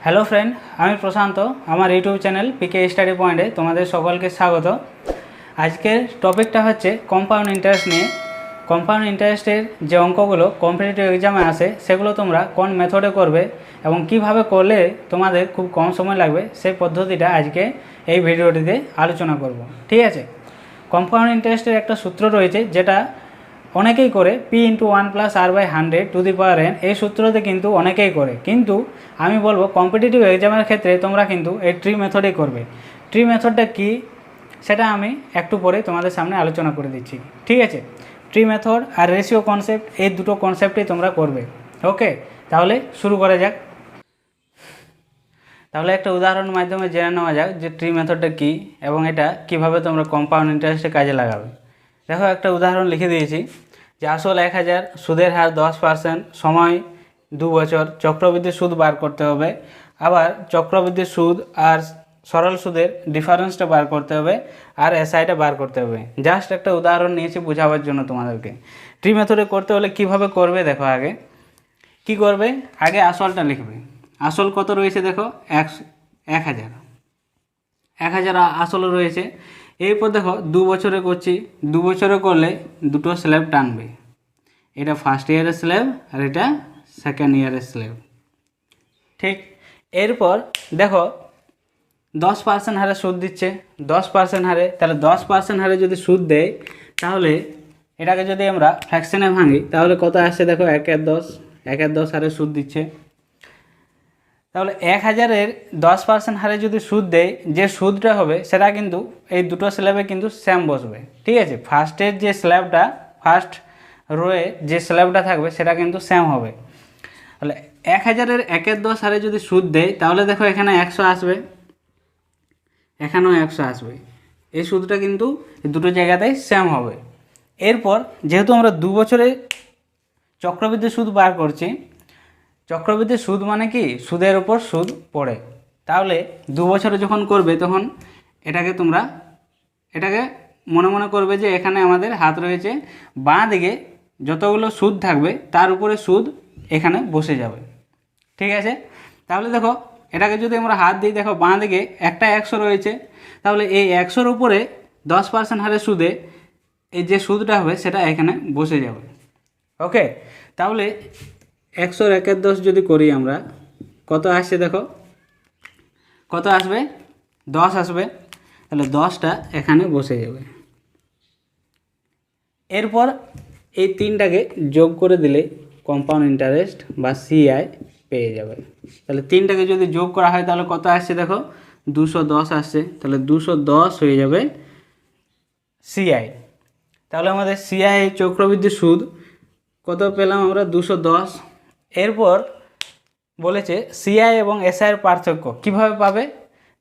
Hello friend, আমি প্রশান্ত। আমার YouTube channel পিকে study পয়েন্টে তোমাদের সকলকে স্বাগত। আজকের টপিকটা হচ্ছে কম্পাউন্ড ইন্টারেস্ট নিয়ে। কম্পাউন্ড ইন্টারেস্টের যে অঙ্কগুলো কম্পিটিটিভ এক্সামে আসে সেগুলো তোমরা কোন মেথডে করবে এবং কিভাবে করলে তোমাদের খুব কম সময় লাগবে সেই পদ্ধতিটা আজকে এই ভিডিওটিতে আলোচনা করব। ঠিক আছে, কম্পাউন্ড ইন্টারেস্টের একটা সূত্র রয়েছে যেটা অনেকেই করে, P*1+R/100 এই সূত্রতে কিন্তু অনেকেই করে, কিন্তু আমি বলবো কম্পিটিটিভ এক্সামের ক্ষেত্রে তোমরা কিন্তু এই ট্রি মেথডেই করবে। ট্রি মেথডটা কি সেটা আমি একটু পরে তোমাদের সামনে আলোচনা করে দিচ্ছি। ঠিক আছে, ট্রি মেথড আর রেশিও কনসেপ্ট, এই দুটো কনসেপ্টই তোমরা করবে। ওকে, তাহলে শুরু করা যাক। তাহলে একটা উদাহরণের মাধ্যমে জেনে নেওয়া যাক যে ট্রি মেথডটা কী এবং এটা কিভাবে তোমরা কম্পাউন্ড ইন্টারেস্টে কাজে লাগাবে। দেখো, একটা উদাহরণ লিখে দিয়েছি যে আসল 1000, সুদের হার 10%, সময় 2 বছর, চক্রবৃদ্ধি সুদ বার করতে হবে। আবার চক্রবৃদ্ধি সুদ আর সরল সুদের ডিফারেন্সটা বার করতে হবে, আর এসআইটা বার করতে হবে। জাস্ট একটা উদাহরণ নিয়েছি বোঝাবার জন্য তোমাদেরকে। ট্রি মেথডে করতে হলে কিভাবে করবে দেখো। আগে কি করবে, আগে আসলটা লিখবে। আসল কত রয়েছে দেখো, 1000 আসল রয়েছে। এরপর দেখো 2 বছরে করছি, 2 বছরে করলে দুটো স্ল্যাব টানবে। এটা ফার্স্ট ইয়ারের স্ল্যাব আর এটা সেকেন্ড ইয়ারের স্ল্যাব। ঠিক, এরপর দেখো 10% হারে সুদ দিচ্ছে, 10% হারে। তাহলে 10% হারে যদি সুদ দেয় তাহলে এটাকে যদি আমরা ফ্র্যাকশনে ভাঙি তাহলে কত আসছে দেখো, 1/10 হারে সুদ দিচ্ছে। তাহলে 1000-এর 10% হারে যদি সুদ দেয়, যে সুদটা হবে সেটা কিন্তু এই দুটো স্ল্যাবে কিন্তু সেম বসবে। ঠিক আছে, ফার্স্টের যে স্ল্যাবটা, ফার্স্ট রোয়ে যে স্ল্যাবটা থাকবে সেটা কিন্তু সেম হবে। তাহলে 1000-এর 1/10 হারে যদি সুদ দেয় তাহলে দেখো এখানে 100 আসবে, এখানেও 100 আসবে। এই সুদটা কিন্তু দুটো জায়গাতেই সেম হবে। এরপর যেহেতু আমরা 2 বছরে চক্রবৃদ্ধি সুদ বার করছি, চক্রবৃদ্ধি সুদ মানে কি, সুদের উপর সুদ পড়ে। তাহলে 2 বছরে যখন করবে তখন এটাকে মনে মনে করবে যে এখানে আমাদের হাত রয়েছে, বাঁ দিকে যতগুলো সুদ থাকবে তার উপরে সুদ এখানে বসে যাবে। ঠিক আছে, তাহলে দেখো এটাকে যদি আমরা হাত দিই, দেখো বাঁ দিকে একটা 100 রয়েছে, তাহলে এই 100-র উপরে 10% হারে সুদে এই যে সুদটা হবে সেটা এখানে বসে যাবে। ওকে, তাহলে 100-র 1/10 যদি করি আমরা, কত আসছে দেখো, কত আসবে, 10 আসবে। তাহলে 10টা এখানে বসে যাবে। এরপর এই তিনটাকে যোগ করে দিলে কম্পাউন্ড ইন্টারেস্ট বা সিআই পেয়ে যাবে। তাহলে তিনটাকে যদি যোগ করা হয় তাহলে কত আসছে দেখো, 210 আসছে। তাহলে 210 হয়ে যাবে সিআই। তাহলে আমাদের সিআই চক্রবৃদ্ধি সুদ কত পেলাম আমরা, 210। এরপর বলেছে সিআই এবং এসআইয়ের পার্থক্য কিভাবে পাবে।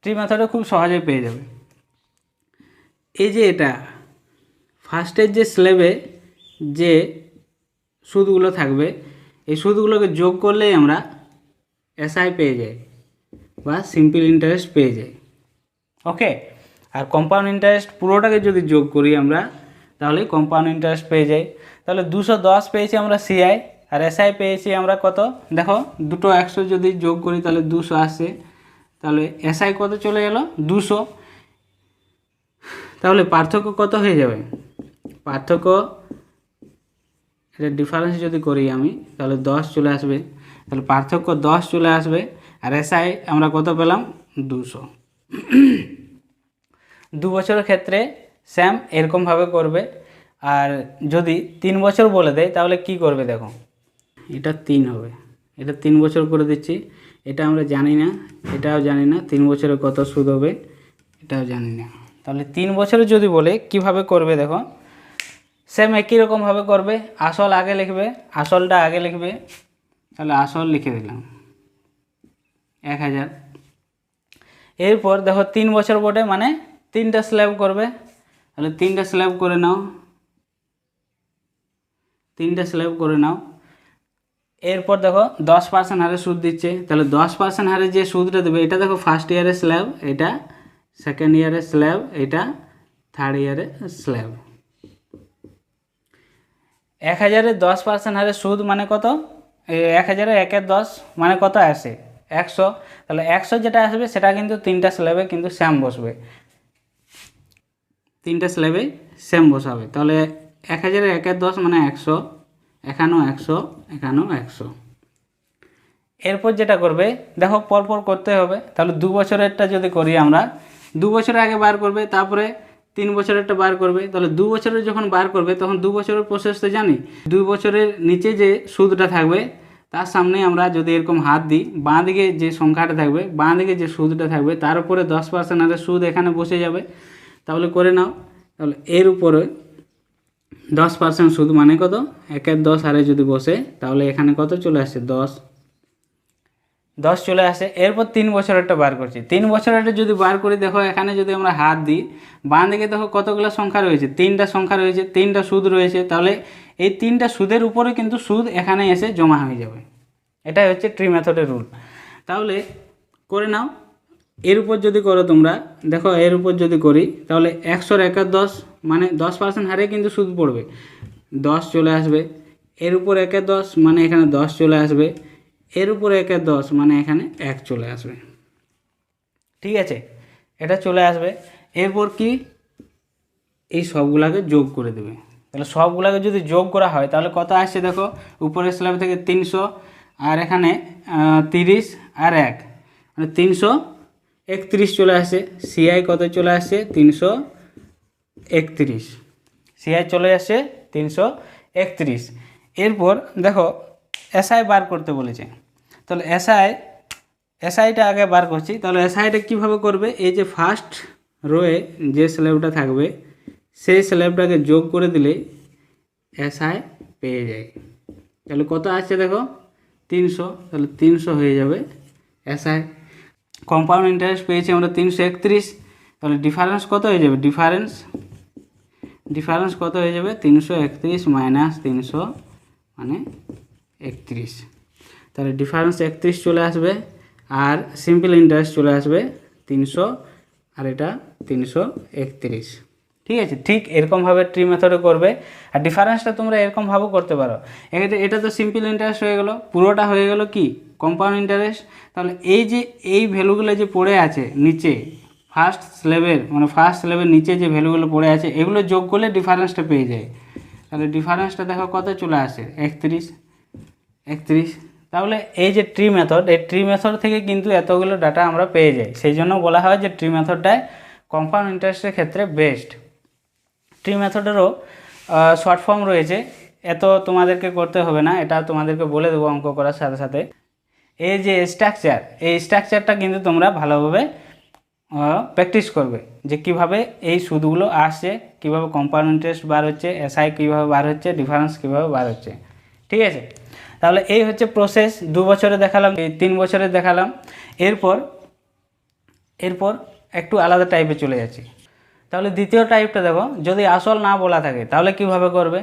ট্রি মেথডে খুব সহজেই পেয়ে যাবে। এই যে এটা ফার্স্টের যে স্ল্যাবে যে সুদগুলো থাকবে, এই সুদগুলোকে যোগ করলেই আমরা এসআই পেয়ে যাই বা সিম্পল ইন্টারেস্ট পেয়ে যাই। ওকে, আর কম্পাউন্ড ইন্টারেস্ট পুরোটাকে যদি যোগ করি আমরা তাহলে কম্পাউন্ড ইন্টারেস্ট পেয়ে যাই। তাহলে 210 পেয়েছি আমরা সিআই, আর এসআই পেয়েছি আমরা কত দেখো, দুটো 100 যদি যোগ করি তাহলে 200 আসছে। তাহলে এসআই কত চলে গেল, 200। তাহলে পার্থক্য কত হয়ে যাবে, পার্থক্য এটা ডিফারেন্স যদি করি আমি তাহলে 10 চলে আসবে। তাহলে পার্থক্য 10 চলে আসবে। আর এসআই আমরা কত পেলাম, 200। 2 বছরের ক্ষেত্রে স্যাম এরকমভাবে করবে। আর যদি 3 বছর বলে দেয় তাহলে কি করবে দেখো, এটা 3 হবে, এটা 3 বছর করে দিচ্ছি। এটা আমরা জানি না, এটাও জানি না 3 বছরে কত সুদ হবে, এটাও জানি না। তাহলে 3 বছরে যদি বলে কিভাবে করবে দেখো, সেম একই রকমভাবে করবে। আসল আগে লিখবে, আসলটা আগে লিখবে। তাহলে আসল লিখে দিলাম 1000। এরপর দেখো 3 বছর বটে মানে 3টা স্ল্যাব করবে। তাহলে 3টা স্ল্যাব করে নাও, 3টা স্ল্যাব করে নাও। এরপর দেখো 10% হারে সুদ দিচ্ছে। তাহলে 10% হারে যে সুদটা দেবে, এটা দেখো ফার্স্ট ইয়ারের স্ল্যাব, এটা সেকেন্ড ইয়ারের স্ল্যাব, এটা থার্ড ইয়ারের স্ল্যাব। 1000-এর 10% হারে সুদ মানে কত, 1000-এর 1/10 মানে কত আসে, 100, তাহলে 100 যেটা আসবে সেটা কিন্তু তিনটা স্ল্যাবে কিন্তু সেম বসবে, তিনটা স্ল্যাবে সেম বসাবে। তাহলে 1000 একের 10 মানে 100, এখানেও 100, এখানেও 100। এরপর যেটা করবে দেখো পরপর করতে হবে। তাহলে 2 বছরেরটা যদি করি আমরা, 2 বছরের আগে বার করবে, তারপরে 3 বছরেরটা বার করবে। তাহলে 2 বছরের যখন বার করবে তখন 2 বছরের প্রসেস তো জানি। 2 বছরের নিচে যে সুদটা থাকবে তার সামনে আমরা যদি এরকম হাত দিই, বাঁ দিকে যে সংখ্যাটা থাকবে, বাঁ দিকে যে সুদটা থাকবে তার উপরে 10% হারে সুদ এখানে বসে যাবে। তাহলে করে নাও। তাহলে এর উপরে 10% সুদ মানে কত, 1 এর 10 হারে যদি বসে তাহলে এখানে কত চলে আসছে, 10 চলে আসে। এরপর 3 বছরেরটা বার করছি। 3 বছরেরটা যদি বার করি, দেখো এখানে যদি আমরা হাত দিই, বাঁ দিকে দেখো কতগুলো সংখ্যা রয়েছে, 3টা সংখ্যা রয়েছে, 3টা সুদ রয়েছে। তাহলে এই 3টা সুদের উপরে কিন্তু সুদ এখানে এসে জমা হয়ে যাবে। এটাই হচ্ছে ট্রি মেথডের রুল। তাহলে করে নাও। এর উপর যদি করো তোমরা, দেখো এর উপর যদি করি তাহলে 100 একের 10 মানে 10% হারে কিন্তু সুদ পড়বে, 10 চলে আসবে। এর উপর 1 এর 10 মানে এখানে 10 চলে আসবে। এর উপরে 1 এর 10 মানে এখানে 1 চলে আসবে। ঠিক আছে, এটা চলে আসবে। এরপর কি, এই সবগুলাকে যোগ করে দেবে। তাহলে সবগুলাকে যদি যোগ করা হয় তাহলে কত আসছে দেখো, উপরের স্ল্যাব থেকে 300 আর এখানে 30 আর 1 মানে 331 চলে আসছে। সিআই কত চলে আসছে, 331। সিআই চলে আসছে 331। এরপর দেখো এসআই বার করতে বলেছে। তাহলে এসআইটা আগে বার করছি। তাহলে এসআইটা কীভাবে করবে, এই যে ফার্স্ট রোয়ে যে স্ল্যাবটা থাকবে সেই স্ল্যাবটাকে যোগ করে দিলে এসআই পেয়ে যায়। তাহলে কত আসছে দেখো, 300। তাহলে 300 হয়ে যাবে এসআই। কম্পাউন্ড ইন্টারেস্ট পেয়েছি আমরা 331। তাহলে ডিফারেন্স কত হয়ে যাবে, ডিফারেন্স কত হয়ে যাবে, 331 মাইনাস 300 মানে 31। তাহলে ডিফারেন্স 31 চলে আসবে। আর সিম্পল ইন্টারেস্ট চলে আসবে 300 আর এটা 331। ঠিক আছে, ঠিক এরকমভাবে ট্রি মেথডে করবে। আর ডিফারেন্সটা তোমরা এরকমভাবেও করতে পারো। এটা তো সিম্পল ইন্টারেস্ট হয়ে গেল, পুরোটা হয়ে গেল কি কম্পাউন্ড ইন্টারেস্ট। তাহলে এই যে এই ভ্যালুগুলো যে পড়ে আছে নিচে ফার্স্ট স্ল্যাবের নিচে যে ভ্যালুগুলো পড়ে আছে এগুলো যোগ করলে ডিফারেন্সটা পেয়ে যায়। তাহলে ডিফারেন্সটা দেখো কত চলে আসে, 31। তাহলে এই যে ট্রি মেথড, এই ট্রি মেথড থেকে কিন্তু এতগুলো ডাটা আমরা পেয়ে যাই। সেই জন্য বলা হয় যে ট্রি মেথডটাই কম্পাউন্ড ইন্টারেস্টের ক্ষেত্রে বেস্ট। ট্রি মেথডেরও শর্ট ফর্ম রয়েছে, এত তোমাদেরকে করতে হবে না, এটা তোমাদেরকে বলে দেবো অঙ্ক করার সাথে সাথে। এই যে স্ট্রাকচার, এই স্ট্রাকচারটা কিন্তু তোমরা ভালোভাবে প্র্যাকটিস করবে যে কিভাবে এই সুদগুলো আসছে, কিভাবে কম্পাউন্ড ইন্টারেস্ট বার হচ্ছে, এসআই কীভাবে বার হচ্ছে, ডিফারেন্স কীভাবে বার হচ্ছে। ঠিক আছে, তাহলে এই হচ্ছে প্রসেস। 2 বছরে দেখালাম, 3 বছরে দেখালাম। এরপর একটু আলাদা টাইপে চলে যাচ্ছি। তাহলে দ্বিতীয় টাইপটা দেখো, যদি আসল না বলা থাকে তাহলে কিভাবে করবে।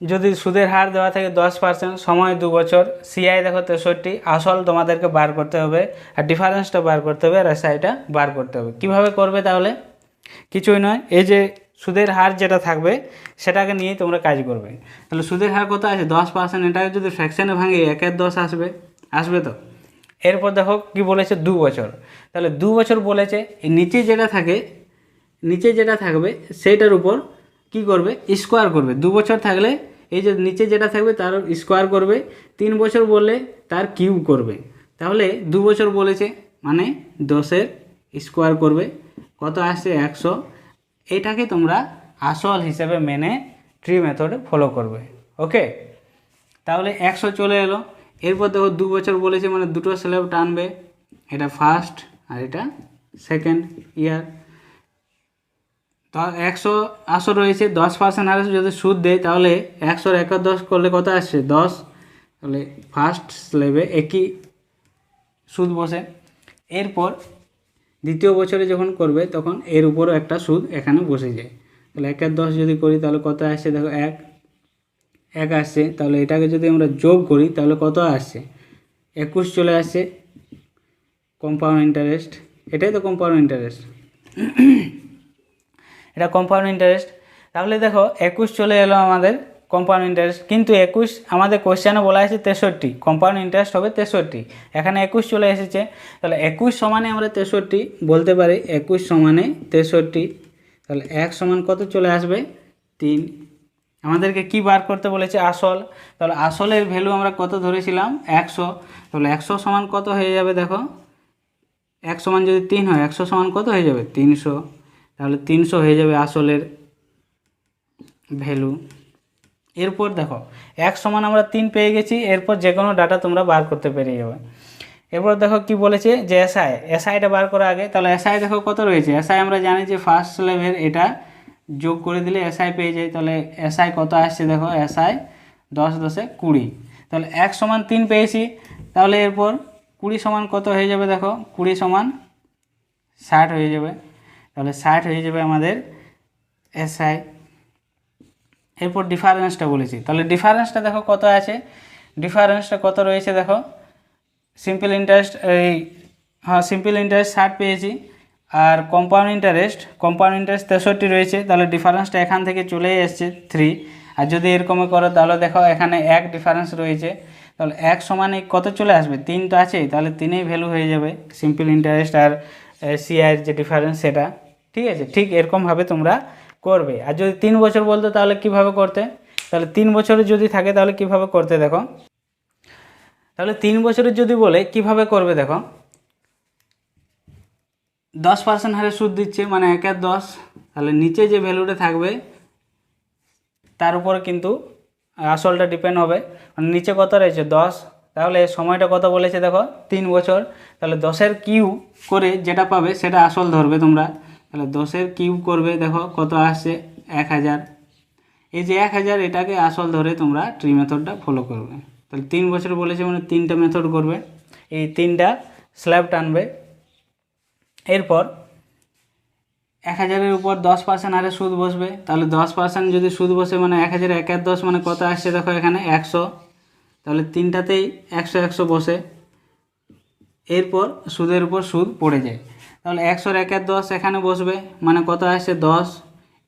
যদি সুদের হার দেওয়া থাকে 10%, সময় 2 বছর, সিআই দেখো 63, আসল তোমাদেরকে বার করতে হবে আর ডিফারেন্সটা বার করতে হবে আর এসআইটা বার করতে হবে। কিভাবে করবে তাহলে, কিছুই নয়, এই যে সুদের হার যেটা থাকবে সেটাকে নিয়েই তোমরা কাজ করবে। তাহলে সুদের হার কত আছে, 10%, এটাকে যদি ফ্র্যাকশানে ভাঙে 1 এর 10 আসবে তো। এরপর দেখো কি বলেছে, 2 বছর। তাহলে 2 বছর বলেছে, এই নিচে যেটা থাকবে সেইটার উপর কি করবে, স্কোয়ার করবে। 2 বছর থাকলে এই যে নিচে যেটা থাকবে তার স্কোয়ার করবে, 3 বছর বললে তার কিউব করবে। তাহলে 2 বছর বলেছে মানে 10-এর স্কোয়ার করবে, কত আসছে 100। এটাকে তোমরা আসল হিসেবে মেনে ট্রি মেথডে ফলো করবে। ওকে, তাহলে 100 চলে এলো। এরপর দেখো 2 বছর বলেছে মানে দুটো স্ল্যাব টানবে, এটা ফার্স্ট আর এটা সেকেন্ড ইয়ার। তা 100 আসল রয়েছে, 10% হারে যদি সুদ দেয় তাহলে 100 1 10 করলে কত আসছে, 10। তাহলে ফার্স্ট স্ল্যাবে একই সুদ বসে। এরপর দ্বিতীয় বছরে যখন করবে তখন এর উপরও একটা সুদ এখানে বসে যায়। তাহলে 1 এর 10 যদি করি তাহলে কত আসছে দেখো, 1 আসছে। তাহলে এটাকে যদি আমরা যোগ করি তাহলে কত আসছে, 21 চলে আসছে কম্পাউন্ড ইন্টারেস্ট। এটাই তো কম্পাউন্ড ইন্টারেস্ট, এটা কম্পাউন্ড ইন্টারেস্ট। তাহলে দেখো 21 চলে এলো আমাদের কম্পাউন্ড ইন্টারেস্ট, কিন্তু 21 আমাদের কোশ্চেনে বলা আছে 63, কম্পাউন্ড ইন্টারেস্ট হবে 63, এখানে 21 চলে এসেছে। তাহলে 21 সমানে আমরা 63 বলতে পারি, 21 সমানে 63। তাহলে 1 সমান কত চলে আসবে? 3। আমাদেরকে কি বার করতে বলেছে? আসল। তাহলে আসলের ভ্যালু আমরা কত ধরেছিলাম? 100। তাহলে 100 সমান কত হয়ে যাবে? দেখো 1 সমান যদি 3 হয়, 100 সমান কত হয়ে যাবে? 300। তাহলে 300 হয়ে যাবে আসলের ভ্যালু। এরপর দেখো 1 সমান আমরা 3 পেয়ে গেছি, এরপর যে কোনো ডাটা তোমরা বার করতে পেরে যাবে। এরপর দেখো কি বলেছে যে এসআইটা বার করা আগে। তাহলে এসআই দেখো কত রয়েছে? এসআই আমরা জানি যে ফার্স্ট স্ল্যাবের এটা যোগ করে দিলে এসআই পেয়ে যাই। তাহলে এসআই কত আসছে? দেখো এসআই 10 10 20। তাহলে 1 সমান 3 পেয়েছি। তাহলে এরপর 20 সমান কত হয়ে যাবে? দেখো 20 সমান 60 হয়ে যাবে। তাহলে 60 হয়ে যাবে আমাদের এসআই। এরপর ডিফারেন্সটা বলেছি, তাহলে ডিফারেন্সটা দেখো কত আছে? ডিফারেন্সটা কত রয়েছে দেখো, সিম্পল ইন্টারেস্ট সিম্পল ইন্টারেস্ট 60 পেয়েছি, আর কম্পাউন্ড ইন্টারেস্ট 63 রয়েছে। তাহলে ডিফারেন্সটা এখান থেকে চলে এসছে 3। আর যদি এরকমই করো তাহলে দেখো এখানে 1 ডিফারেন্স রয়েছে। তাহলে 1 সমানে কত চলে আসবে? 3 তো আছেই, তাহলে 3এই ভ্যালু হয়ে যাবে সিম্পল ইন্টারেস্ট আর সিআইয়ের যে ডিফারেন্স সেটা। ঠিক আছে, ঠিক এরকমভাবে তোমরা করবে। আর যদি 3 বছর বলতো তাহলে কিভাবে করতে? তাহলে 3 বছরের যদি থাকে তাহলে কিভাবে করতে দেখো। তাহলে 3 বছরের যদি বলে কিভাবে করবে দেখো, 10% হারে সুদ দিচ্ছে, মানে 1/10। তাহলে নিচে যে ভ্যালুটা থাকবে তার উপর কিন্তু আসলটা ডিপেন্ড হবে। মানে নিচে কত রয়েছে? 10। তাহলে সময়টা কত বলেছে দেখো? 3 বছর। তাহলে 10-এর কিউব করে যেটা পাবে সেটা আসল ধরবে তোমরা। তাহলে 10-এর কিউব করবে, দেখো কত আসছে? 1000। এই যে 1000 এটাকে আসল ধরে তোমরা ট্রি মেথডটা ফলো করবে। তাহলে 3 বছর বলেছে মানে 3টা মেথড করবে, এই 3টা স্ল্যাব টানবে। এরপর 1000-এর উপর 10% হারে সুদ বসবে। তাহলে 10% যদি সুদ বসে মানে 1000 1/10 মানে কত আসছে দেখো এখানে? 100। তাহলে 3টাতেই 100 100 বসে, এরপর সুদের উপর সুদ পড়ে যায়। তাহলে 100-র 1/10 এখানে বসবে, মানে কত আসছে? 10।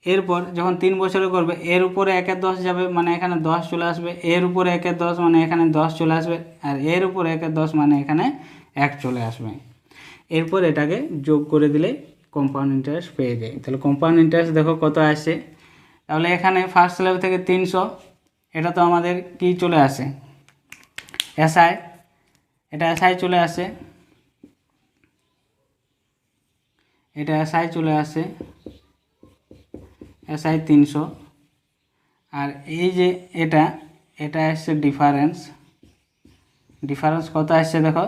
এরপর যখন 3 বছরে করবে এর উপরে 1/10 যাবে, মানে এখানে 10 চলে আসবে। এর উপরে 1/10 মানে এখানে 10 চলে আসবে, আর এর উপরে 1/10 মানে এখানে 1 চলে আসবে। এরপর এটাকে যোগ করে দিলে কম্পাউন্ড ইন্টারেস্ট পেয়ে যায়। তাহলে কম্পাউন্ড ইন্টারেস্ট দেখো কত আসছে। তাহলে এখানে ফার্স্ট স্ল্যাব থেকে 300, এটা তো আমাদের কি চলে আসে? এসআই। এটা এসআই চলে আসে, এটা এসআই চলে আসে, এসআই 300। আর এই যে এটা আসছে ডিফারেন্স। ডিফারেন্স কত আসছে দেখো?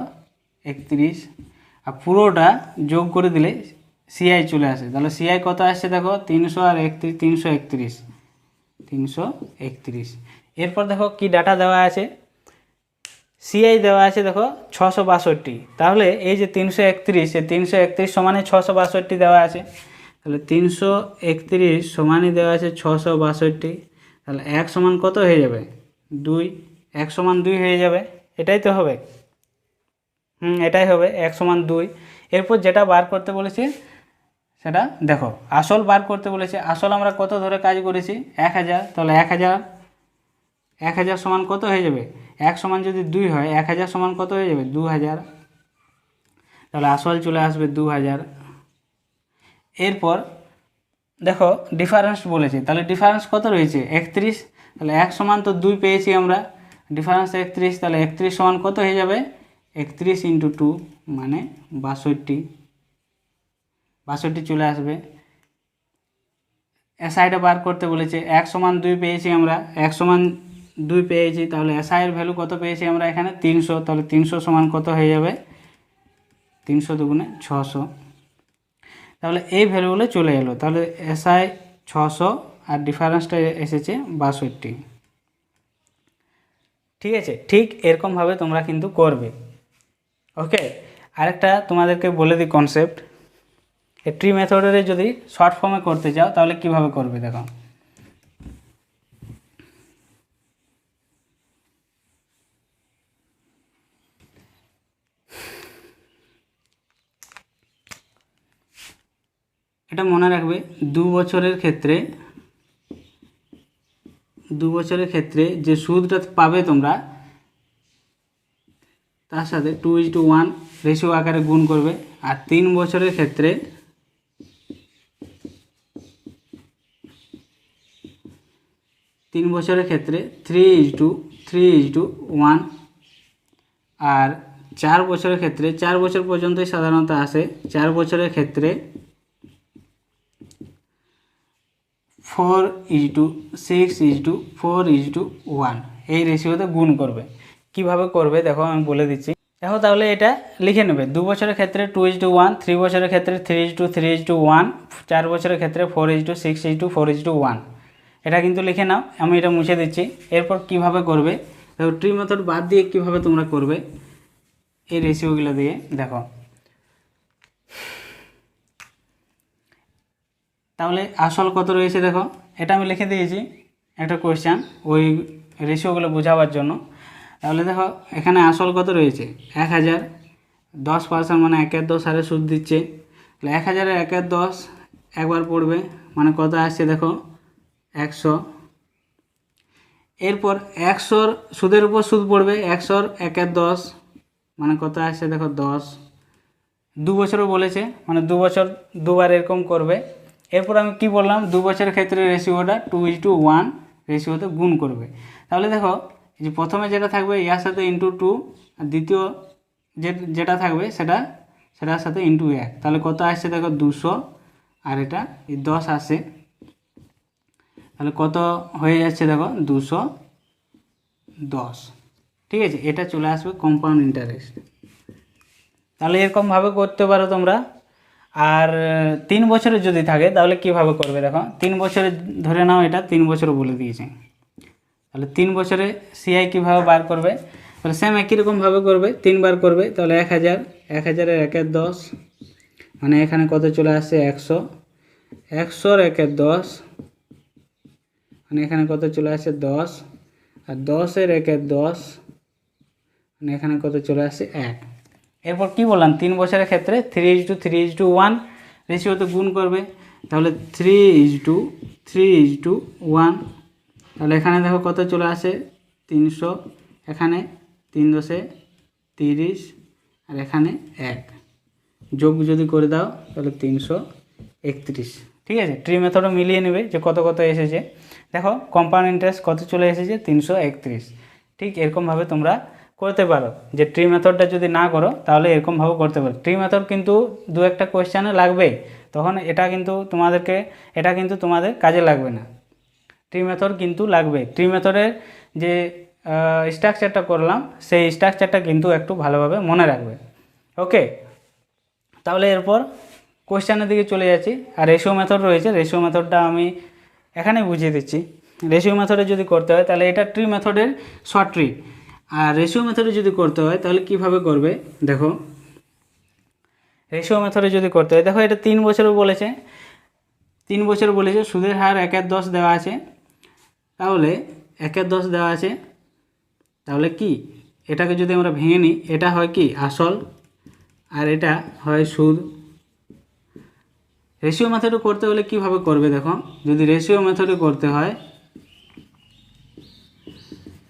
31। আর পুরোটা যোগ করে দিলে সিআই চলে আসে। তাহলে সিআই কত আসছে দেখো? 300 আর 31, 331। 331। এরপর দেখো কি ডাটা দেওয়া আছে? সিআই দেওয়া আছে দেখো 662। তাহলে এই যে 331, এই 331 সমানে 662 দেওয়া আছে। তাহলে 331 সমানই দেওয়া আছে 662। তাহলে 1 সমান কত হয়ে যাবে? 2। 1 সমান 2 হয়ে যাবে, এটাই তো হবে। এটাই হবে, 1 সমান 2। এরপর যেটা বার করতে বলেছে সেটা দেখো, আসল বার করতে বলেছে। আসল আমরা কত ধরে কাজ করেছি? 1000। তাহলে 1000 সমান কত হয়ে যাবে? 1 সমান যদি 2 হয়, 1000 সমান কত হয়ে যাবে? 2000। তাহলে আসল চলে আসবে 2000। এরপর দেখো ডিফারেন্স বলেছে, তাহলে ডিফারেন্স কত রয়েছে? 31। তাহলে 1 সমান তো 2 পেয়েছি আমরা, ডিফারেন্স 31। তাহলে 31 সমান কত হয়ে যাবে? 31 × 2 মানে 62। 62 চলে আসবে। এসআইটা বার করতে বলেছে, 1 সমান 2 পেয়েছি আমরা, 1 সমান 2 পেয়েছি। তাহলে এসআইয়ের ভ্যালু কত পেয়েছি আমরা এখানে? 300। তাহলে 300 সমান কত হয়ে যাবে? 300 দুগুণে 600। তাহলে এই ভ্যালুগুলো চলে এলো। তাহলে এসআই 600 আর ডিফারেন্সটা এসেছে 62। ঠিক আছে, ঠিক এরকমভাবে তোমরা কিন্তু করবে। ওকে, আরেকটা তোমাদেরকে বলে দিই কনসেপ্ট। এই ট্রি মেথডের যদি শর্ট ফর্মে করতে চাও তাহলে কিভাবে করবে দেখো। এটা মনে রাখবে, 2 বছরের ক্ষেত্রে 2 বছরের ক্ষেত্রে যে সুদটা পাবে তোমরা তার সাথে 2:1 রেশিও আকারে গুণ করবে। আর 3 বছরের ক্ষেত্রে 3:3:1। আর 4 বছরের ক্ষেত্রে 4 বছর পর্যন্তই সাধারণত আসে। 4 বছরের ক্ষেত্রে 4:6:4:1 এই রেশিওতে গুণ করবে। কিভাবে করবে দেখো আমি বলে দিচ্ছি। দেখো তাহলে এটা লিখে নেবে। 2 বছরের ক্ষেত্রে 2:1, 3 বছরের ক্ষেত্রে 3:3:1, 4 বছরের ক্ষেত্রে 4:6:4:1। এটা কিন্তু লিখে নাও, আমি এটা মুছে দিচ্ছি। এরপর কিভাবে করবে দেখো, ট্রি মেথড বাদ দিয়ে কিভাবে তোমরা করবে এই রেশিওগুলো দিয়ে। দেখো তাহলে আসল কত রয়েছে দেখো, এটা আমি লিখে দিয়েছি একটা কোয়েশ্চান ওই রেশিওগুলো বোঝাবার জন্য। তাহলে দেখো এখানে আসল কত রয়েছে 1000, 10% মানে 1/10 হারে সুদ দিচ্ছে। তাহলে 1000-এর 1/10 একবার পড়বে মানে কত আসছে দেখো 100। এরপর 100-র সুদের উপর সুদ পড়বে, 100-র 1/10 মানে কত আসছে দেখো 10। 2 বছরও বলেছে মানে 2 বছর দুবার এরকম করবে। এরপর আমি কি বললাম, 2 বছরের ক্ষেত্রে রেশিওটা 2:1 রেশিওতে গুণ করবে। তাহলে দেখো এই যে প্রথমে যেটা থাকবে ইয়ার সাথে *2, আর দ্বিতীয় যেটা থাকবে সেটার সাথে *1। তাহলে কত আসছে দেখো 200, আর এটা এই 10 আসে। তাহলে কত হয়ে যাচ্ছে দেখো 210। ঠিক আছে, এটা চলে আসবে কম্পাউন্ড ইন্টারেস্ট। তাহলে এরকমভাবে করতে পারো তোমরা। আর 3 বছরের যদি থাকে তাহলে কিভাবে করবে দেখো, 3 বছরে ধরে নাও, এটা 3 বছর বলে দিয়েছে। তাহলে 3 বছরে সিআই কীভাবে বার করবে, তাহলে সেম একই রকমভাবে করবে, 3 বার করবে। তাহলে 1000, 1000-এর 1/10 মানে এখানে কত চলে আসছে 100, 100-র 1/10 মানে এখানে কত চলে আসছে 10, আর 10-এর 1/10 মানে এখানে কত চলে আসছে 1। এরপর কি বললাম, 3 বছরের ক্ষেত্রে 3:3:1 রেশিওতে গুণ করবে। তাহলে 3:3:1, তাহলে এখানে দেখো কত চলে আসে 300, এখানে 3×10=30, আর এখানে 1 যোগ যদি করে দাও তাহলে 331। ঠিক আছে, ট্রি মেথডও মিলিয়ে নেবে যে কত কত এসেছে। দেখো কম্পাউন্ড ইন্টারেস্ট কত চলে এসেছে 331। ঠিক এরকমভাবে তোমরা করতে পারো। যে ট্রি মেথডটা যদি না করো তাহলে এরকমভাবে করতে পারো। ট্রি মেথড কিন্তু 2-একটা কোয়েশ্চানে লাগবে, তখন এটা কিন্তু তোমাদের কাজে লাগবে না। ট্রি মেথড কিন্তু লাগবে। ট্রি মেথডের যে স্ট্রাকচারটা করলাম সেই স্ট্রাকচারটা কিন্তু একটু ভালোভাবে মনে রাখবে। ওকে, তাহলে এরপর কোয়েশ্চানের দিকে চলে যাচ্ছি। আর রেশিও মেথড রয়েছে, রেশিও মেথডটা আমি এখানে বুঝিয়ে দিচ্ছি। রেশিও মেথডে যদি করতে হয় তাহলে এটা ট্রি মেথডের শর্ট ট্রিক। আর রেশিও মেথডে যদি করতে হয় তাহলে কিভাবে করবে দেখো, রেশিও মেথডে যদি করতে হয় দেখো, এটা 3 বছর বলেছে, 3 বছর বলেছে, সুদের হার 1/10 দেওয়া আছে। তাহলে 1/10 দেওয়া আছে, তাহলে কি এটাকে যদি আমরা ভেঙে নিই, এটা হয় কি আসল, আর এটা হয় সুদ। রেশিও মেথডে করতে হলে কিভাবে করবে দেখো, যদি রেশিও মেথডে করতে হয়,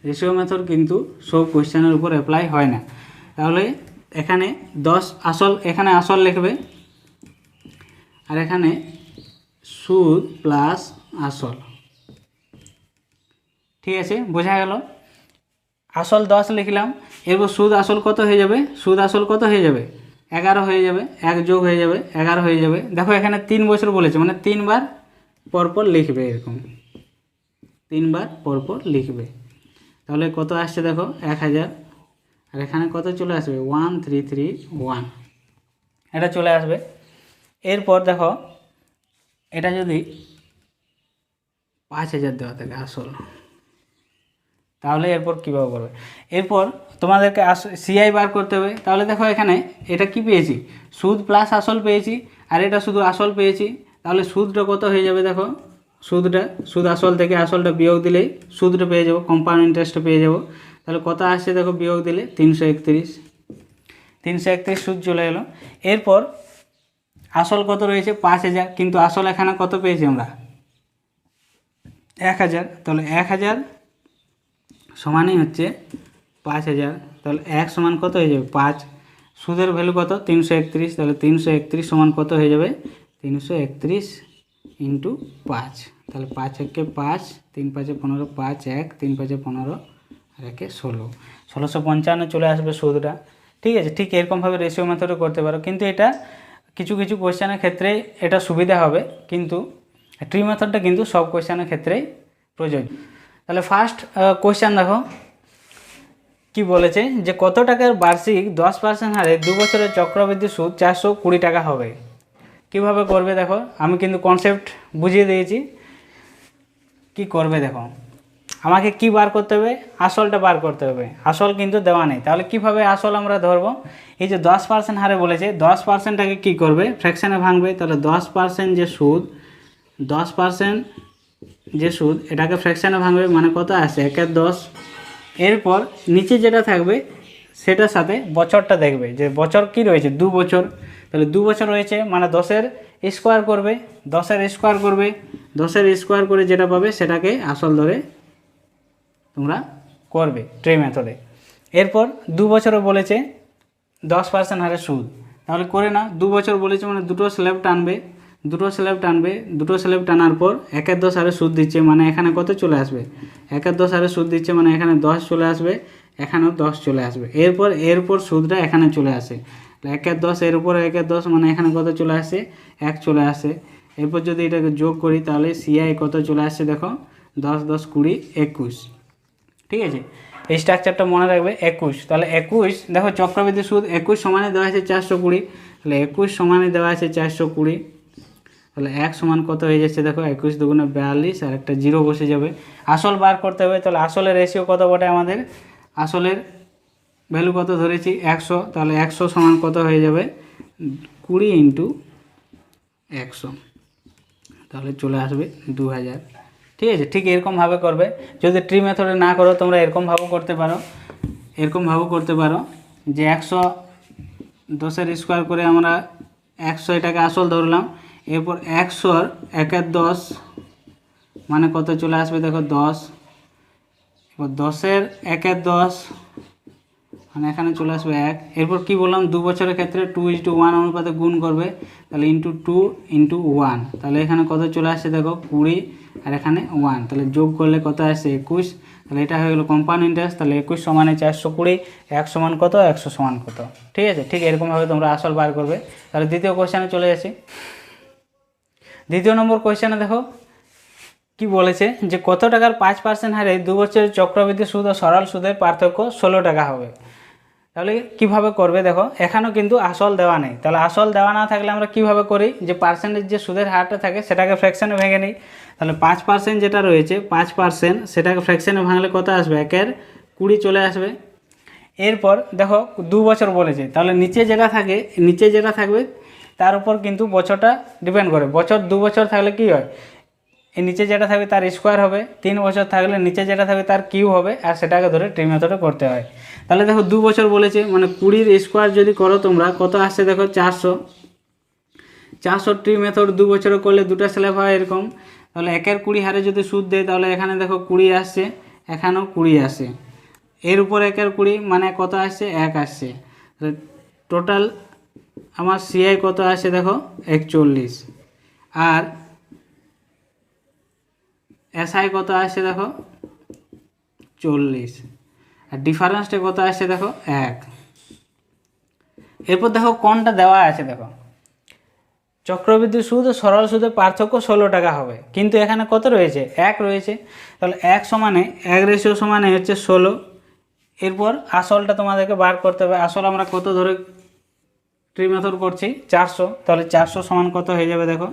রেশিও মেথড কিন্তু সব কোয়েশ্চেনের উপর অ্যাপ্লাই হয় না। তাহলে এখানে 10 আসল, এখানে আসল লিখবে, আর এখানে সুদ প্লাস আসল। ঠিক আছে, বোঝা গেল। আসল 10 লিখলাম, এরপর সুদ আসল কত হয়ে যাবে, সুদ আসল কত হয়ে যাবে 11 হয়ে যাবে, 1 যোগ হয়ে যাবে 11 হয়ে যাবে। দেখো এখানে 3 বছর বলেছে মানে 3 বার পরপর লিখবে, এরকম 3 বার পরপর লিখবে। তাহলে কত আসছে দেখো 1000, আর এখানে কত চলে আসবে 1331, এটা চলে আসবে। এরপর দেখো এটা যদি 5000 দেওয়া থাকে আসল, তাহলে এরপর কীভাবে করবে, এরপর তোমাদেরকে সিআই বার করতে হবে। তাহলে দেখো এখানে এটা কি পেয়েছি, সুদ প্লাস আসল পেয়েছি, আর এটা শুধু আসল পেয়েছি। তাহলে সুদটা কত হয়ে যাবে দেখো, সুদ আসল থেকে আসলটা বিয়োগ দিলেই সুদটা পেয়ে যাবো, কম্পাউন্ড ইন্টারেস্টটা পেয়ে যাবো। তাহলে কত আসছে দেখো বিয়োগ দিলে 331 সুদ চলে এলো। এরপর আসল কত রয়েছে 5000, কিন্তু আসল এখানে কত পেয়েছি আমরা 1000, তাহলে 1000 সমানই হচ্ছে 5000, তাহলে 1 সমান কত হয়ে যাবে 5। সুদের ভ্যালু কত 331, তাহলে 331 সমান কত হয়ে যাবে 331 ইন্টু 5, তাহলে 5 একে 5, 3 5 15, 5 1, 3 5 15 আর একে 16, 1655 চলে আসবে সুদটা। ঠিক আছে, ঠিক এরকমভাবে রেশিও মেথডে করতে পারো, কিন্তু এটা কিছু কিছু কোয়েশ্চেনের ক্ষেত্রে এটা সুবিধা হবে, কিন্তু ট্রি মেথডটা কিন্তু সব কোয়েশ্চেনের ক্ষেত্রেই প্রযোজ্য। তাহলে ফার্স্ট কোয়েশ্চেন দেখো কি বলেছে, যে কত টাকার বার্ষিক 10% হারে 2 বছরের চক্রবৃদ্ধি সুদ 420 টাকা হবে। কিভাবে করবে দেখো, আমি কিন্তু কনসেপ্ট বুঝিয়ে দিয়েছি। কি করবে দেখো, আমাকে কি বার করতে হবে, আসলটা বার করতে হবে। আসল কিন্তু দেওয়া নেই, তাহলে কিভাবে আসল আমরা ধরবো। এই যে 10% হারে বলেছে, 10%টাকে কী করবে, ফ্র্যাকশানে ভাঙবে। তাহলে 10% যে সুদ, 10% যে সুদ এটাকে ফ্র্যাকশানে ভাঙবে, মানে কত আসে 1 10। এরপর নিচে যেটা থাকবে সেটার সাথে বছরটা দেখবে, যে বছর কি রয়েছে 2 বছর, তাহলে 2 বছর রয়েছে মানে 10-এর স্কোয়ার করবে, 10-এর স্কোয়ার করবে, 10-এর স্কোয়ার করে যেটা পাবে সেটাকে আসল ধরে তোমরা করবে ট্রি মেথডে। এরপর 2 বছরও বলেছে 10% হারে সুদ, তাহলে করে না। 2 বছর বলেছে মানে দুটো স্ল্যাব টানবে, দুটো স্ল্যাব টানবে, দুটো স্ল্যাব টানার পর 1 10 হারে সুদ দিচ্ছে, মানে এখানে কত চলে আসবে 1 10 হারে সুদ দিচ্ছে, মানে এখানে 10 চলে আসবে, এখানেও 10 চলে আসবে। এরপর সুদটা এখানে চলে আসে, 1 10 এর উপর 1 10 মানে এখানে কত চলে আসে 1 চলে আসে। এরপর যদি এটাকে যোগ করি তাহলে সিআই কত চলে আসছে দেখো 10 10 20 21। ঠিক আছে, এই স্ট্রাকচারটা মনে রাখবে 21। তাহলে 21 দেখো চক্রবৃদ্ধি সুদ 21 সমানে দেওয়া আছে 420, তাহলে 21 সমানে দেওয়া আছে 420, তাহলে 1 সমান কত হয়ে যাচ্ছে দেখো 21 দুগুণে 42 আর একটা 0 বসে যাবে। আসল বার করতে হবে, তাহলে আসলের রেশিও কত বটে আমাদের, আসলের ভ্যালু কত ধরেছি 100, তাহলে 100 সমান কত হয়ে যাবে 20 ইন্টু 100, তাহলে চলে আসবে 2000। ঠিক আছে, ঠিক এরকমভাবে করবে। যদি ট্রি মেথডে না করো তোমরা এরকমভাবেও করতে পারো, এরকমভাবেও করতে পারো যে 100 10-এর স্কোয়ার করে আমরা 100 এটাকে আসল ধরলাম। এরপর 100-র 1 10 মানে কত চলে আসবে দেখো 10, এবার 10-এর 1 10 মানে এখানে চলে আসবে 1। এরপর কি বললাম 2 বছরের ক্ষেত্রে 2:1 অনুপাতে গুণ করবে, তাহলে ইন্টু 2 ইন্টু 1, তাহলে এখানে কত চলে আসছে দেখো 20 আর এখানে 1, তাহলে যোগ করলে কত আসছে 21, তাহলে এটা হয়ে গেলো কম্পাউন্ড ইন্টারেস্ট। তাহলে 21 সমানে 420, 1 সমান কত 100 সমান কত। ঠিক আছে, ঠিক এরকমভাবে তোমরা আসল বার করবে। তাহলে দ্বিতীয় কোয়েশ্চেনে চলে আসি। দ্বিতীয় নম্বর কোয়েশ্চেনে দেখো কি বলেছে, যে কত টাকার 5% হারে 2 বছরের চক্রবৃদ্ধি সুদ ও সরল সুদের পার্থক্য 16 টাকা হবে। তাহলে কিভাবে করবে দেখো, এখানেও কিন্তু আসল দেওয়া নেই, তাহলে আসল দেওয়া না থাকলে আমরা কিভাবে করি, যে পার্সেন্টেজ যে সুদের হারটা থাকে সেটাকে ফ্র্যাকশানে ভেঙে নিই। তাহলে 5% যেটা রয়েছে 5% সেটাকে ফ্র্যাকশানে ভাঙলে কত আসবে 1-এর 20 চলে আসবে। এরপর দেখো 2 বছর বলেছে, তাহলে নিচে যেটা থাকবে তার উপর কিন্তু বছরটা ডিপেন্ড করে। 2 বছর থাকলে কি হয়, এই নিচে যেটা থাকবে তার স্কোয়ার হবে, 3 বছর থাকলে নিচে যেটা থাকবে তার কিউ হবে, আর সেটাকে ধরে ট্রি মেথডে করতে হয়। তাহলে দেখো 2 বছর বলেছে মানে 20-র স্কোয়ার যদি করো তোমরা কত আসছে দেখো 400। 400 ট্রি মেথড 2 বছরে করলে দুটো স্ল্যাব হয় এরকম। তাহলে 1-এর 20 হারে যদি সুদ দেয় তাহলে এখানে দেখো 20 আসছে, এখানেও 20 আসে, এর উপর 1-এর 20 মানে কত আসছে 1 আসছে। টোটাল আমার সিআই কত আসছে দেখো 41, আর এসআই কত আসছে দেখো 40, আর ডিফারেন্সটা কত আসছে দেখো 1। এরপর দেখো কোনটা দেওয়া আছে, দেখো চক্রবৃদ্ধি সুদ ও সরল সুদের পার্থক্য 16 টাকা হবে, কিন্তু এখানে কত রয়েছে 1 রয়েছে, তাহলে 1 সমানে 1 রেশিও সমানে হচ্ছে 16। এরপর আসলটা তোমাদেরকে বার করতে হবে। আসল আমরা কত ধরে ট্রি মেথড করছি 400, তাহলে 400 সমান কত হয়ে যাবে দেখো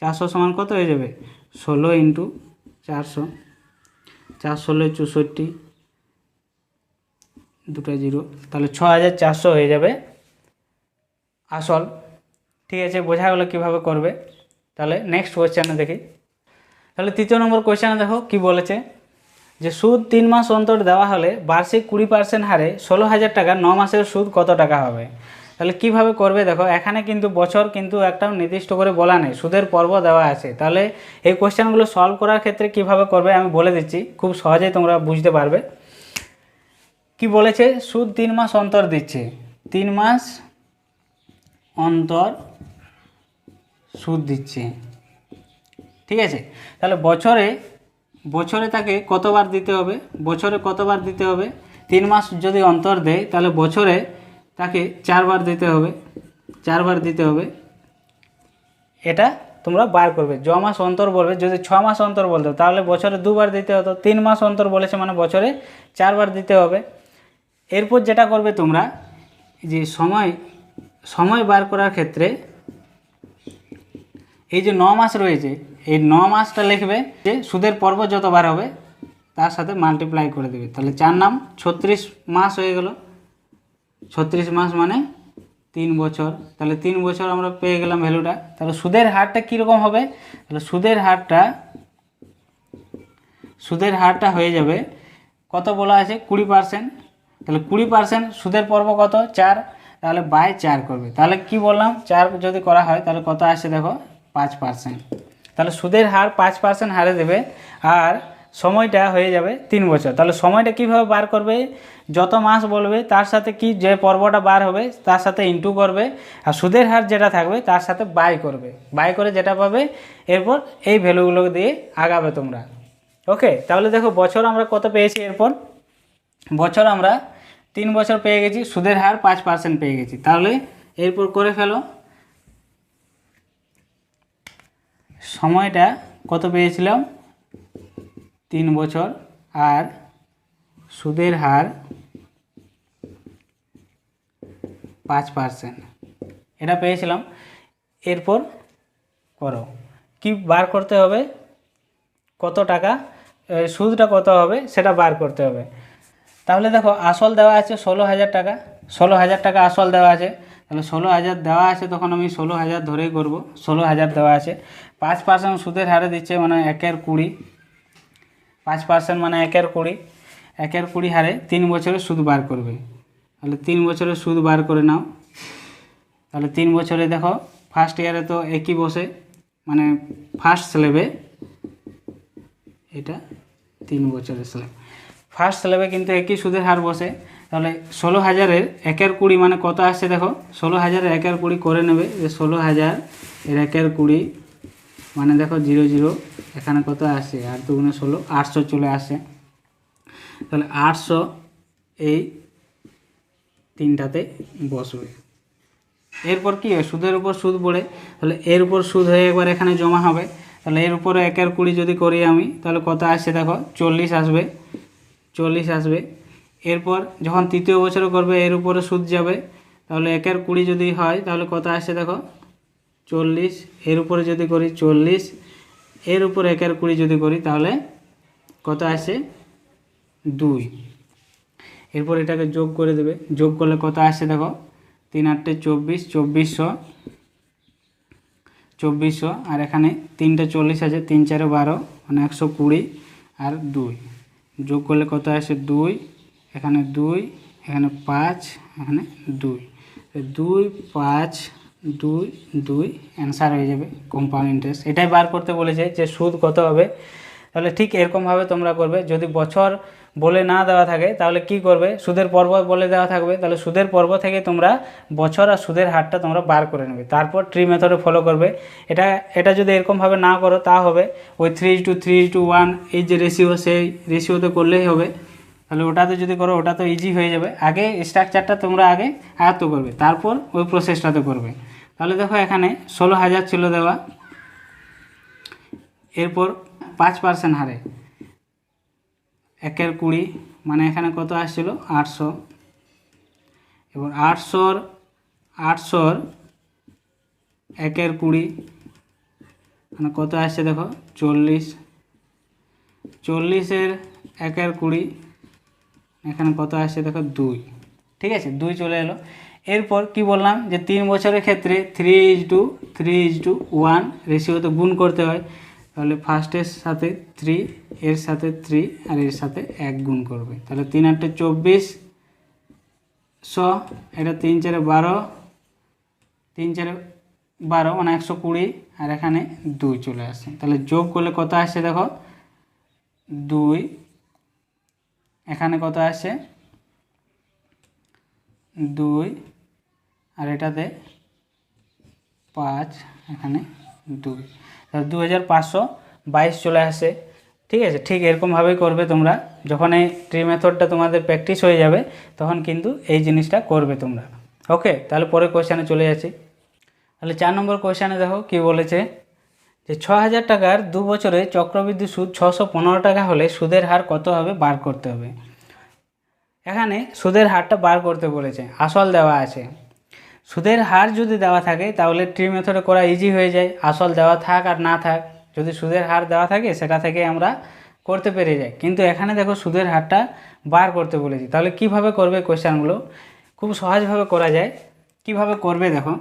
400 সমান কত হয়ে যাবে 16 ইন্টু 400, 416 64, দুটো 0, তাহলে 6400 হয়ে যাবে আসল। ঠিক আছে, বোঝা গেলো কীভাবে করবে। তাহলে নেক্সট কোয়েশ্চেনে দেখি। তাহলে তৃতীয় নম্বর কোয়েশ্চেনে দেখো কি বলেছে, যে সুদ 3 মাস অন্তর দেওয়া হলে বার্ষিক 20% হারে 16,000 টাকা 9 মাসের সুদ কত টাকা হবে। তাহলে কিভাবে করবে দেখো, এখানে কিন্তু বছর কিন্তু একটা নির্দিষ্ট করে বলা নেই, সুদের পর্ব দেওয়া আছে। তাহলে এই কোশ্চেনগুলো সলভ করার ক্ষেত্রে কিভাবে করবে আমি বলে দিচ্ছি, খুব সহজেই তোমরা বুঝতে পারবে। কি বলেছে, সুদ 3 মাস অন্তর দিচ্ছে, 3 মাস অন্তর সুদ দিচ্ছে, ঠিক আছে। তাহলে বছরে তাকে কতবার দিতে হবে, বছরে কতবার দিতে হবে, 3 মাস যদি অন্তর দেয় তাহলে বছরে তাকে 4 বার দিতে হবে, 4 বার দিতে হবে। এটা তোমরা বার করবে, য মাস অন্তর বলবে, যদি 6 মাস অন্তর বলতো তাহলে বছরে 2 বার দিতে হতো, 3 মাস অন্তর বলেছে মানে বছরে 4 বার দিতে হবে। এরপর যেটা করবে তোমরা, যে সময় বার করার ক্ষেত্রে এই যে 9 মাস রয়েছে, এই 9 মাসটা লিখবে, যে সুদের পর্ব যতবার হবে তার সাথে মাল্টিপ্লাই করে দেবে। তাহলে 4 নাম 36 মাস হয়ে গেল, 36 মাস মানে 3 বছর। তাহলে 3 বছর আমরা পেয়ে গেলাম ভ্যালুটা। তাহলে সুদের হারটা কীরকম হবে, তাহলে সুদের হারটা হয়ে যাবে কত বলা আছে, 20%। তাহলে 20% সুদের পর্ব কত, 4, তাহলে বাই 4 করবে। তাহলে কি বললাম, 4 যদি করা হয় তাহলে কত আসছে দেখো, 5%। তাহলে সুদের হার 5% হারে দেবে, আর সময়টা হয়ে যাবে 3 বছর। তাহলে সময়টা কিভাবে বার করবে, যত মাস বলবে তার সাথে কি যে পর্বটা বার হবে তার সাথে ইনটু করবে, আর সুদের হার যেটা থাকবে তার সাথে বাই করবে, বাই করে যেটা পাবে এরপর এই ভ্যালুগুলো দিয়ে আগাবে তোমরা। ওকে, তাহলে দেখো বছর আমরা কত পেয়েছি, এরপর বছর আমরা 3 বছর পেয়ে গেছি, সুদের হার 5% পেয়ে গেছি। তাহলে এরপর করে ফেলো, সময়টা কত পেয়েছিলাম, 3 বছর, আর সুদের হার 5%, এটা পেয়েছিলাম। এরপর করো, কি বার করতে হবে, কত টাকা সুদটা কত হবে সেটা বার করতে হবে। তাহলে দেখো আসল দেওয়া আছে 16,000 টাকা, 16,000 টাকা আসল দেওয়া আছে। তাহলে 16,000 দেওয়া আছে, তখন আমি 16,000 ধরেই করব, 16,000 দেওয়া আছে। 5% সুদের হারে দিচ্ছে মানে 1/20, 5% মানে 1/20, 1/20 হারে 3 বছরের সুদ বার করবে। তাহলে 3 বছরের সুদ বার করে নাও। তাহলে 3 বছরে দেখো, ফার্স্ট ইয়ারে তো একই বসে, মানে ফার্স্ট স্ল্যাবে, এটা 3 বছরের স্ল্যাব, ফার্স্ট স্ল্যাবে কিন্তু একই সুদের হার বসে। তাহলে 16,000-এর 1/20 মানে কত আসছে দেখো, 16,000-এর 1/20 করে নেবে, যে 16,000-এর 1/20 মানে দেখো 00, এখানে কত আসছে, 8 দুগুণে 16, 800 চলে আসে। তাহলে 800 এই তিনটাতে বসবে। এরপর কি হয়, সুদের উপর সুদ পড়ে, তাহলে এর উপর সুদ হয়ে একবার এখানে জমা হবে। তাহলে এর উপরে 1/20 যদি করি আমি, তাহলে কত আসছে দেখো, 40 আসবে, 40 আসবে। এরপর যখন তৃতীয় বছরে করবে এর উপরে সুদ যাবে, তাহলে 1/20 যদি হয় তাহলে কত আসছে দেখো, 40, এর উপরে যদি করি 40, এর উপরে 1/20 যদি করি তাহলে কত আসছে, 2। এরপর এটাকে যোগ করে দেবে, যোগ করলে কত আসছে দেখো, 3 × 8 = 24, 2400, আর এখানে 3টা 40 আছে, 3 × 4 = 12, মানে 120, আর 2 যোগ করলে কত আসে, 2, এখানে 2, এখানে 5, এখানে 2, 2, 5, 2, 2 অ্যান্সার হয়ে যাবে কম্পাউন্ড ইন্টারেস্ট। এটাই বার করতে বলেছে যে সুদ কত হবে। তাহলে ঠিক এরকমভাবে তোমরা করবে। যদি বছর বলে না দেওয়া থাকে তাহলে কি করবে, সুদের পর্ব বলে দেওয়া থাকবে, তাহলে সুদের পর্ব থেকে তোমরা বছর আর সুদের হারটা তোমরা বার করে নেবে, তারপর ট্রি মেথডে ফলো করবে। এটা যদি এরকমভাবে না করো তা হবে ওই 3:3:1 এই যে রেশিও, সেই রেশিওতে করলেই হবে। তাহলে ওটাতে যদি করো ওটা তো ইজি হয়ে যাবে। আগে স্ট্রাকচারটা তোমরা আগে আয়ত্ত করবে, তারপর ওই প্রসেসটাতে করবে। তাহলে দেখো এখানে 16,000 ছিল দেওয়া, এরপর 5% হারে 1/20 মানে এখানে কত আসছিল, 800। এবার 800-র 1/20 মানে কত আসছে দেখো, 40, 40-এর 1/20 এখানে কত আসছে দেখো, 2। ঠিক আছে, 2 চলে এলো। এরপর কি বললাম যে 3 বছরের ক্ষেত্রে 3:3:1 রেশিওতে গুণ করতে হয়। তাহলে ফার্স্টের সাথে 3, এর সাথে 3, আর এর সাথে 1 গুণ করবে। তাহলে 3 × 8 = 2400, এটা 3 × 4 = 12, 3 4 12 মানে 120, আর এখানে 2 চলে আসছে। তাহলে যোগ করলে কত আসছে দেখো, 2, এখানে কত আসছে 2, আর এটাতে 5, এখানে 2, তাহলে 2522 চলে আসে। ঠিক আছে, ঠিক এরকমভাবেই করবে তোমরা। যখন এই ট্রি মেথডটা তোমাদের প্র্যাকটিস হয়ে যাবে তখন কিন্তু এই জিনিসটা করবে তোমরা। ওকে, তাহলে পরের কোয়েশ্চানে চলে যাচ্ছি। তাহলে 4 নম্বর কোয়েশ্চানে দেখো কি বলেছে, যে 6000 টাকার 2 বছরে চক্রবৃদ্ধি সুদ 615 টাকা হলে সুদের হার কত হবে বার করতে হবে। এখানে সুদের হারটা বার করতে বলেছে, আসল দেওয়া আছে। সুদের হার যদি দেওয়া থাকে তাহলে ট্রি মেথডে করা ইজি হয়ে যায়, আসল দেওয়া থাক আর না থাক, যদি সুদের হার দেওয়া থাকে সেটা থেকে আমরা করতে পেরে যাই। কিন্তু এখানে দেখো সুদের হারটা বার করতে বলেছি, তাহলে কিভাবে করবে কোয়েশ্চানগুলো, খুব সহজভাবে করা যায়। কিভাবে করবে দেখো,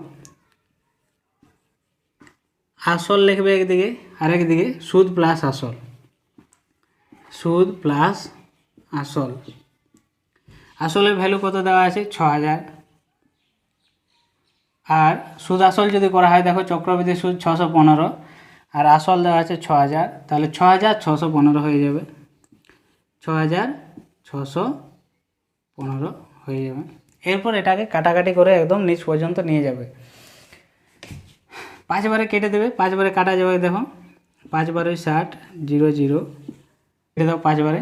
আসল লিখবে একদিকে, আর একদিকে সুদ প্লাস আসল, সুদ প্লাস আসল। আসলের ভ্যালু কত দেওয়া আছে 6000, আর সুদ আসল যদি করা হয় দেখো চক্রবৃদ্ধি সুদ 615, আর আসল দেওয়া আছে 6000, তাহলে 6615 হয়ে যাবে, 6615 হয়ে যাবে। এরপর এটাকে কাটাকাটি করে একদম নিচ পর্যন্ত নিয়ে যাবে, 5 বারে কেটে দেবে, 5 বারে কাটা যাবে দেখো, 5 বারে 60, 0 0 কেটে দাও 5 বারে,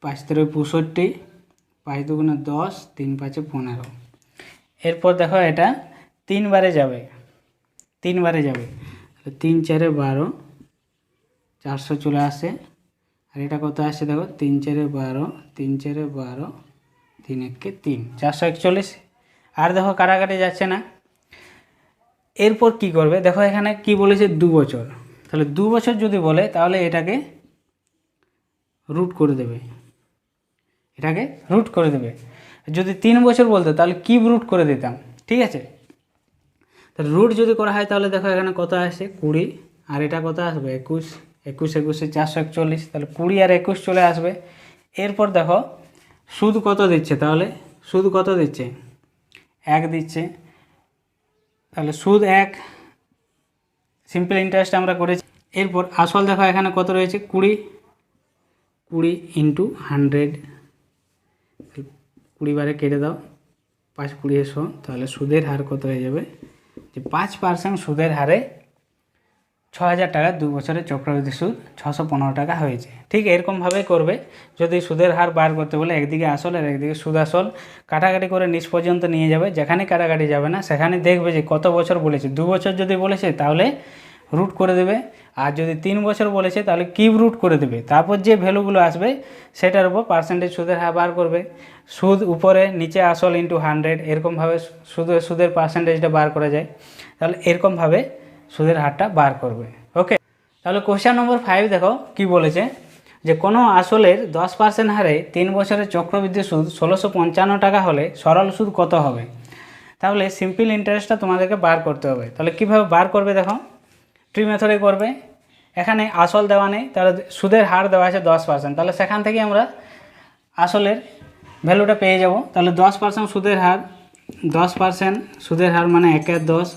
5 3 65, 5 2 10, 3 5 15। এরপর দেখো এটা 3 বারে যাবে, 3 বারে যাবে, 3 4 12, 400 চলে আসে। আর এটা কত আসছে দেখো, 3 4 12, 3 4 12, 3 1 3, 441। আর দেখো কাটাকাটি যাচ্ছে না। এরপর কি করবে দেখো, এখানে কি বলেছে 2 বছর, তাহলে 2 বছর যদি বলে তাহলে এটাকে রুট করে দেবে, এটাকে রুট করে দেবে। যদি 3 বছর বলতো তাহলে কিউব রুট করে দিতাম। ঠিক আছে, তাহলে রুট যদি করা হয় তাহলে দেখো এখানে কত আসে 20, আর এটা কত আসবে 21, 21 21 441, তাহলে 20 আর 21 চলে আসবে। এরপর দেখো সুদ কত দিচ্ছে, তাহলে সুদ কত দিচ্ছে 1 দিচ্ছে, তাহলে সুদ 1, সিম্পল ইন্টারেস্ট আমরা করেছি। এরপর আসল দেখো এখানে কত রয়েছে 20, 20 ইন্টু 100, 20 বারে কেটে দাও, 5 20 100, তাহলে সুদের হার কত হয়ে যাবে, যে 5% সুদের হারে 6000 টাকা 2 বছরের চক্রবৃদ্ধি সুদ 615 টাকা হয়েছে। ঠিক এরকমভাবে করবে। যদি সুদের হার বার করতে বলে একদিকে আসল আর একদিকে সুদ আসল কাটাকাটি করে নিচ পর্যন্ত নিয়ে যাবে, যেখানে কাটাকাটি যাবে না সেখানে দেখবে যে কত বছর বলেছে। 2 বছর যদি বলেছে তাহলে রুট করে দেবে, আর যদি 3 বছর বলেছে তাহলে কিউব রুট করে দেবে। তারপর যে ভ্যালুগুলো আসবে সেটার উপর পার্সেন্টেজ সুদের হার বার করবে। সুদ উপরে নিচে আসল ইন্টু 100, এরকমভাবে সুদের পার্সেন্টেজটা বার করা যায়। তাহলে এরকমভাবে সুদের হারটা বার করবে। ওকে, তাহলে কোশ্চেন নম্বর 5 দেখো কি বলেছে, যে কোনো আসলের 10% হারে 3 বছরের চক্রবৃদ্ধি সুদ 1655 টাকা হলে সরল সুদ কত হবে। তাহলে সিম্পল ইন্টারেস্টটা তোমাদেরকে বার করতে হবে। তাহলে কিভাবে বার করবে দেখো, ট্রি মেথডে করবে। এখানে আসল দেওয়া নেই, তাহলে সুদের হার দেওয়া আছে 10%, তাহলে সেখান থেকে আমরা আসলের ভ্যালুটা পেয়ে যাব। তাহলে 10% সুদের হার, 10% সুদের হার মানে 1 এর 10।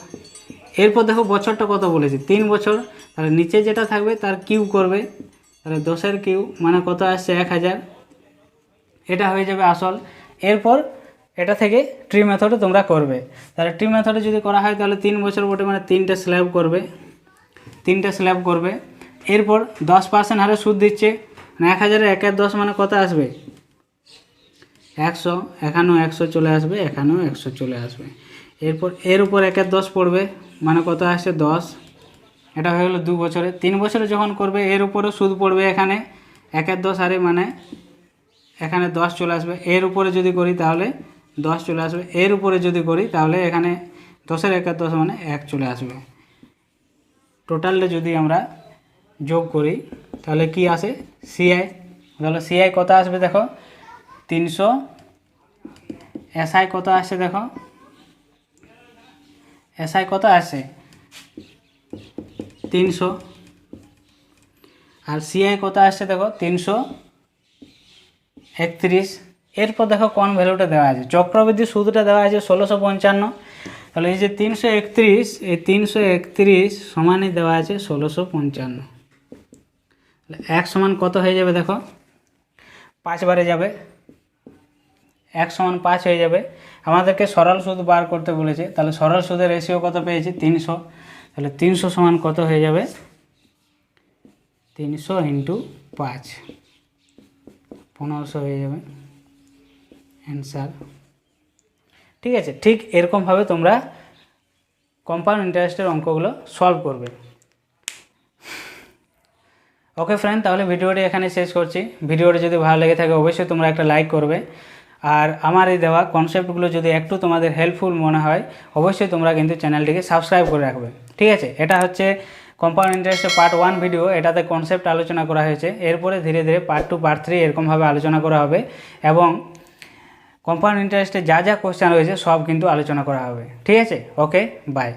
এরপর দেখো বছরটা কত বলেছে 3 বছর, তাহলে নিচে যেটা থাকবে তার কিউ করবে, তাহলে 10 কিউ মানে কত আসছে 1000, এটা হয়ে যাবে আসল। এরপর এটা থেকে ট্রি মেথডে তোমরা করবে। তাহলে ট্রি মেথডে যদি করা হয় তাহলে 3 বছর বটে মানে 3টে স্ল্যাব করবে, 3টে স্ল্যাব করবে। এরপর 10% হারে সুদ দিচ্ছে, মানে 1000 এর 1 এর 10 মানে কত আসবে 100, এখানেও 100 চলে আসবে, এখানেও 100 চলে আসবে। এরপর এর উপর 1 এর 10 পড়বে মানে কত আসছে 10, এটা হয়ে গেলো 2 বছরে। 3 বছরে যখন করবে এর উপরে সুদ পড়বে, এখানে 1 এর 10 হারে মানে এখানে 10 চলে আসবে। এর উপরে যদি করি তাহলে 10 চলে আসবে, এর উপরে যদি করি তাহলে এখানে 10 এর 1 এর 10 মানে 1 চলে আসবে। টোটালটা যদি আমরা যোগ করি তাহলে কি আসে সিআই, তাহলে সিআই কত আসবে দেখো 300, এসআই কত আসছে দেখো, এসআই কত আসছে 300, আর সিআই কত আসছে দেখো 331, এরপর দেখো কোন ভ্যালুটা দেওয়া আছে, চক্রবৃদ্ধি সুদটা দেওয়া আছে 1655। তাহলে এই যে 331, এই 331 সমানই দেওয়া আছে 1655। এক সমান কত হয়ে যাবে দেখো, 5 বারে যাবে, 1 সমান 5 হয়ে যাবে। আমাদেরকে সরল সুদ বার করতে বলেছে, তাহলে সরল সুদের রেশিও কত পেয়েছি 300। তাহলে 300 সমান কত হয়ে যাবে, 300 ইন্টু 5, 1500 হয়ে যাবে অ্যান্সার। ঠিক আছে, ঠিক এরকমভাবে তোমরা কম্পাউন্ড ইন্টারেস্টের অঙ্কগুলো সলভ করবে। ওকে ফ্রেন্ড, তাহলে ভিডিওটি এখানে শেষ করছি। ভিডিওটি যদি ভালো লেগে থাকে অবশ্যই তোমরা একটা লাইক করবে, আর আমার এই দেওয়া কনসেপ্টগুলো যদি একটু তোমাদের হেল্পফুল মনে হয় অবশ্যই তোমরা কিন্তু চ্যানেলটিকে সাবস্ক্রাইব করে রাখবে। ঠিক আছে, এটা হচ্ছে কম্পাউন্ড ইন্টারেস্টের পার্ট 1 ভিডিও, এটাতে কনসেপ্ট আলোচনা করা হয়েছে। এরপরে ধীরে ধীরে পার্ট 2, পার্ট 3 এরকমভাবে আলোচনা করা হবে, এবং কম্পাউন্ড ইন্টারেস্টে যা যা কোশ্চেন রয়েছে সব কিন্তু আলোচনা করা হবে। ঠিক আছে, ওকে, বাই।